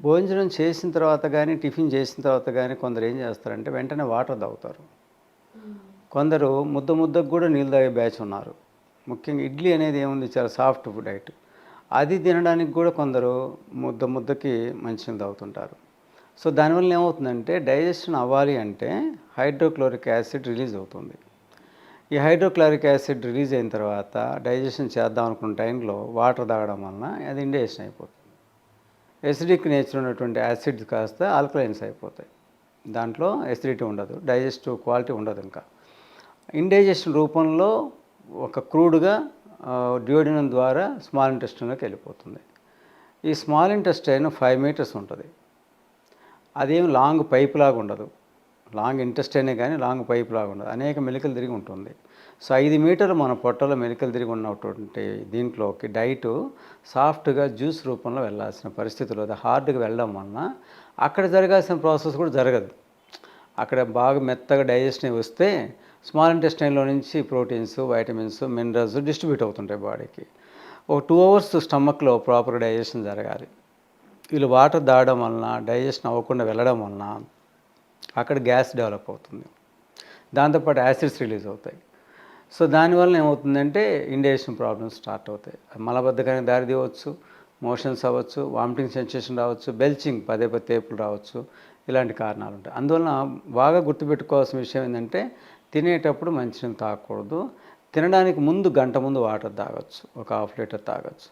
భోజనం చేసిన తర్వాత గానీ, టిఫిన్ చేసిన తర్వాత గానీ కొందరు ఏం చేస్తారంటే వెంటనే వాటర్ తాగుతారు. కొందరు ముద్ద ముద్దకు కూడా నీళ్ళు తాగే బ్యాచ్ ఉన్నారు. ముఖ్యంగా ఇడ్లీ అనేది ఏముంది చాలా సాఫ్ట్ డైట్. అది తినడానికి కూడా కొందరు ముద్ద ముద్దకి మంచినీళ్ళు తాగుతుంటారు. సో దానివల్ల ఏమవుతుందంటే డైజెషన్ అవ్వాలి అంటే హైడ్రోక్లోరిక్ యాసిడ్ రిలీజ్ అవుతుంది. ఈ హైడ్రోక్లోరిక్ యాసిడ్ రిలీజ్ అయిన తర్వాత డైజెషన్ చేద్దాం అనుకున్న టైంలో వాటర్ తాగడం వలన అది ఇండైజెషన్ అయిపోతుంది. ఎసిడిక్ నేచర్ ఉన్నటువంటి యాసిడ్స్ కాస్త ఆల్కలైన్స్ అయిపోతాయి. దాంట్లో ఎసిడిటీ ఉండదు, డైజెస్టివ్ క్వాలిటీ ఉండదు. ఇంకా ఇండైజెషన్ రూపంలో ఒక క్రూడ్గా డ్యూయోడినం ద్వారా స్మాల్ ఇంటెస్టైన్లోకి వెళ్ళిపోతుంది. ఈ స్మాల్ ఇంటెస్టైన్ 5 మీటర్స్ ఉంటుంది. అదేం లాంగ్ పైప్ లాగా ఉండదు. లాంగ్ ఇంటెస్టైనే కానీ లాంగ్ పైప్ లాగా ఉండదు. అనేక మెలికలు తిరిగి ఉంటుంది. సో 5 మీటర్లు మన పొట్టలో మెలికలు తిరిగి ఉన్నటువంటి దీంట్లోకి డైటు సాఫ్ట్గా జ్యూస్ రూపంలో వెళ్ళాల్సిన పరిస్థితులు, అది హార్డ్గా వెళ్ళడం వలన అక్కడ జరగాల్సిన ప్రాసెస్ కూడా జరగదు. అక్కడ బాగా మెత్తగా డైజెషన్ వస్తే స్మాల్ ఇంటెస్టైన్లో నుంచి ప్రోటీన్స్, వైటమిన్స్, మినరల్స్ డిస్ట్రిబ్యూట్ అవుతుంటాయి బాడీకి. ఒక 2 అవర్స్ స్టమక్లో ప్రాపర్ డైజెషన్ జరగాలి. వీళ్ళు వాటర్ తాగడం వలన డైజెషన్ అవ్వకుండా వెళ్ళడం వలన అక్కడ గ్యాస్ డెవలప్ అవుతుంది. దాంతోపాటు యాసిడ్స్ రిలీజ్ అవుతాయి. సో దానివల్ల ఏమవుతుందంటే ఇండైజెషన్ ప్రాబ్లమ్స్ స్టార్ట్ అవుతాయి. మలబద్ధకానికి దారి తీయవచ్చు, మోషన్స్ అవ్వచ్చు, వామిటింగ్ సెన్సేషన్ రావచ్చు, బెల్చింగ్ పదే పదే తేపులు రావచ్చు. ఇలాంటి కారణాలు ఉంటాయి. అందువలన బాగా గుర్తుపెట్టుకోవాల్సిన విషయం ఏంటంటే తినేటప్పుడు మంచినీళ్ళు తాగకూడదు. తినడానికి ముందు గంట ముందు వాటర్ తాగొచ్చు, ఒక ½ లీటర్ తాగొచ్చు.